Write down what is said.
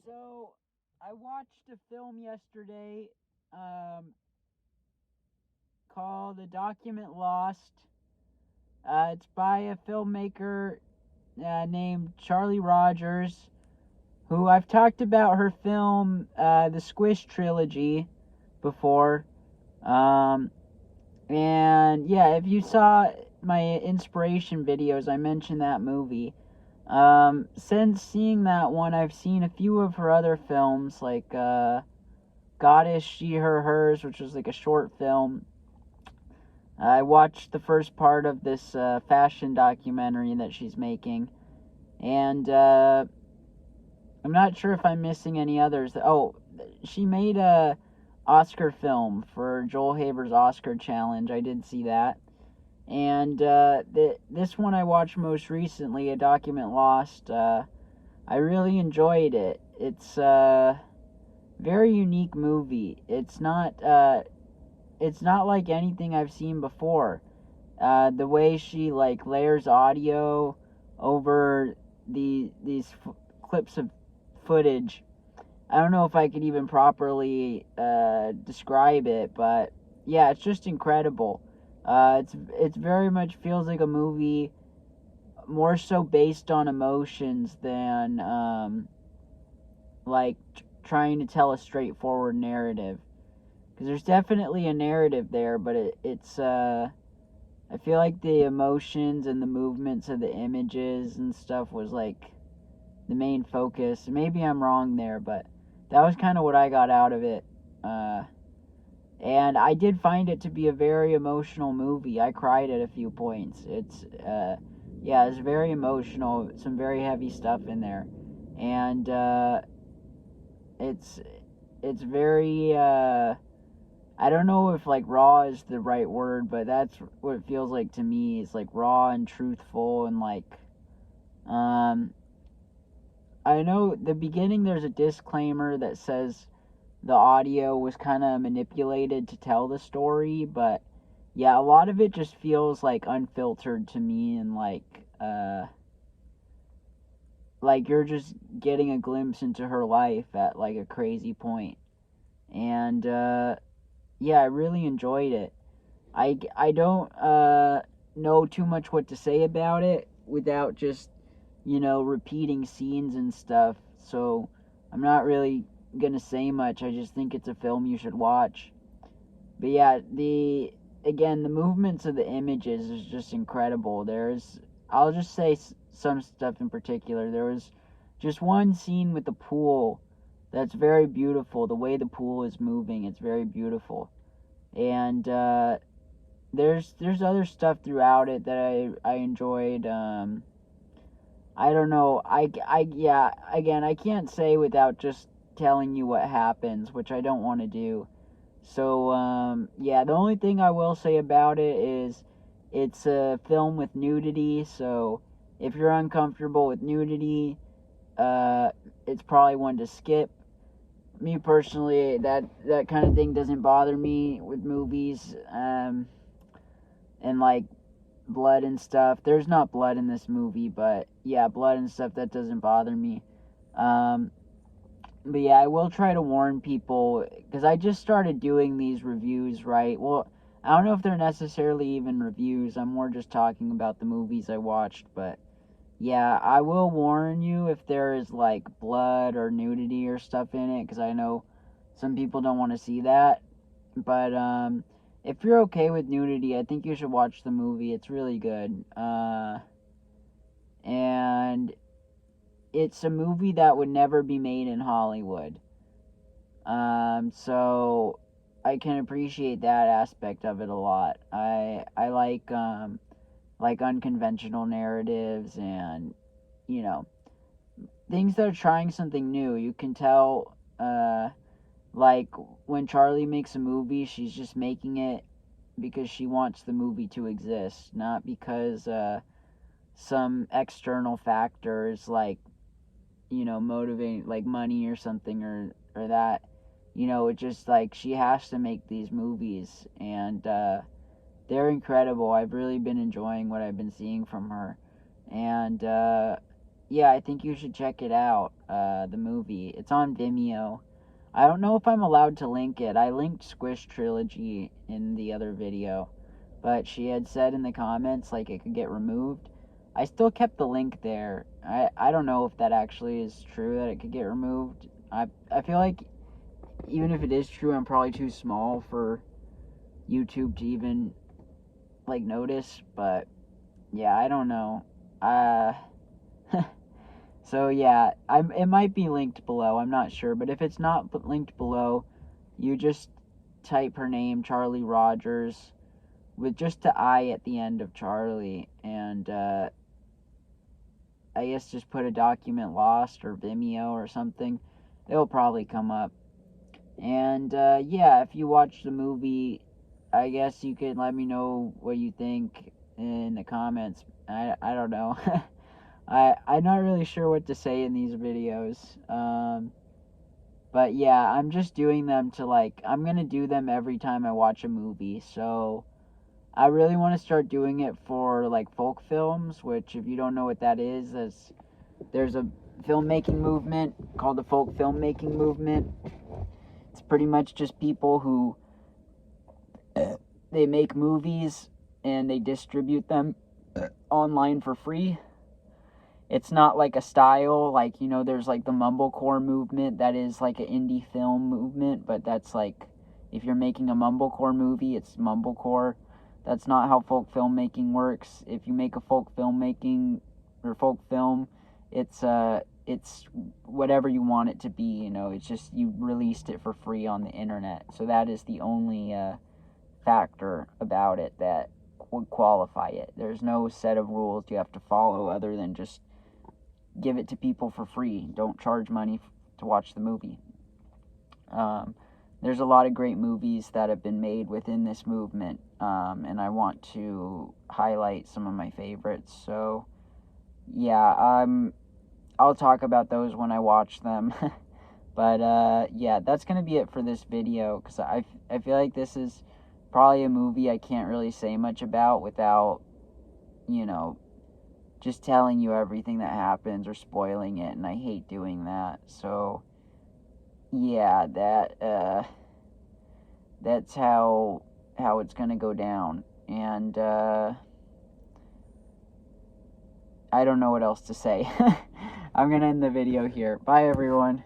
So I watched a film yesterday um, called The Document Lost. It's by a filmmaker named Charlie Rogers, who I've talked about her film, The Squish Trilogy, before. Um, and yeah, if you saw my inspiration videos, I mentioned that movie. Since seeing that one, I've seen a few of her other films, like Goddess, She, Her, Hers, which was like a short film. I watched the first part of this fashion documentary that she's making, and I'm not sure if I'm missing any others. Oh, she made a Oscar film for Joel Haber's Oscar challenge. I did see that. And this one I watched most recently, A Document Lost. I really enjoyed it. It's a very unique movie. It's not like anything I've seen before. The way she like layers audio over these clips of footage. I don't know if I could even properly describe it, but yeah, it's just incredible. It's very much feels like a movie, more so based on emotions than like trying to tell a straightforward narrative. Because there's definitely a narrative there, but it's I feel like the emotions and the movements of the images and stuff was like the main focus. Maybe I'm wrong there, but that was kind of what I got out of it. Uh, and I did find it to be a very emotional movie. I cried at a few points. Yeah, it's very emotional. Some very heavy stuff in there, and it's it's very. I don't know if like raw is the right word, but that's what it feels like to me. It's like raw and truthful and like um I know the beginning there's a disclaimer that says the audio was kind of manipulated to tell the story, but yeah, a lot of it just feels like unfiltered to me and like you're just getting a glimpse into her life at like a crazy point. And yeah, I really enjoyed it. I don't know too much what to say about it without just, repeating scenes and stuff. So I'm not really going to say much. I just think it's a film you should watch. But yeah, the movements of the images is just incredible. I'll just say some stuff in particular. There was just one scene with the pool that's very beautiful. The way the pool is moving, it's very beautiful. And there's other stuff throughout it that I enjoyed. I don't know. Yeah. Again, I can't say without just telling you what happens, which I don't want to do. So yeah, the only thing I will say about it is it's a film with nudity. So if you're uncomfortable with nudity, it's probably one to skip. Me personally, that kind of thing doesn't bother me with movies. And like blood and stuff. There's not blood in this movie, but yeah, blood and stuff that doesn't bother me. Um, but yeah, I will try to warn people because I just started doing these reviews, right? Well, I don't know if they're necessarily even reviews. I'm more just talking about the movies I watched, but yeah, I will warn you if there is like blood or nudity or stuff in it because I know some people don't want to see that. But if you're okay with nudity, I think you should watch the movie. It's really good. And it's a movie that would never be made in Hollywood. So I can appreciate that aspect of it a lot. I like unconventional narratives and you know things that are trying something new. You can tell like when Charlie makes a movie, she's just making it because she wants the movie to exist, not because some external factors like motivating like money or something or that. It's just like she has to make these movies, and they're incredible. I've really been enjoying what I've been seeing from her, and yeah, I think you should check it out. The movie. It's on Vimeo. I don't know if I'm allowed to link it. I linked Squish Trilogy in the other video, but she had said in the comments like it could get removed. I still kept the link there. I don't know if that actually is true that it could get removed. I feel like even if it is true, I'm probably too small for YouTube to even like notice, but yeah, I don't know. Uh so yeah, it might be linked below. I'm not sure, but if it's not linked below, you just type her name, Charlie Rogers, with just the I at the end of Charlie, and I guess just put a document lost or Vimeo or something. It'll probably come up. And yeah, if you watch the movie, I guess you could let me know what you think in the comments. I don't know. I'm not really sure what to say in these videos. But yeah, I'm just doing them to like, I'm gonna do them every time I watch a movie. So I really want to start doing it for like folk films, which if you don't know what that is, there's a filmmaking movement called the folk filmmaking movement. It's pretty much just people who they make movies and they distribute them online for free. It's not like a style like, you know, there's like the mumblecore movement that is like an indie film movement, but that's like if you're making a mumblecore movie, it's mumblecore. That's not how folk filmmaking works. If you make a folk filmmaking or folk film, it's whatever you want it to be, you know. It's just you released it for free on the internet. So that is the only factor about it that would qualify it. There's no set of rules you have to follow other than just give it to people for free. Don't charge money to watch the movie. There's a lot of great movies that have been made within this movement, and I want to highlight some of my favorites. So, yeah, I'll talk about those when I watch them. But yeah, that's gonna be it for this video because I feel like this is probably a movie I can't really say much about without, you know, just telling you everything that happens or spoiling it, and I hate doing that. So yeah, that's how it's gonna go down, and I don't know what else to say. I'm gonna end the video here. Bye, everyone.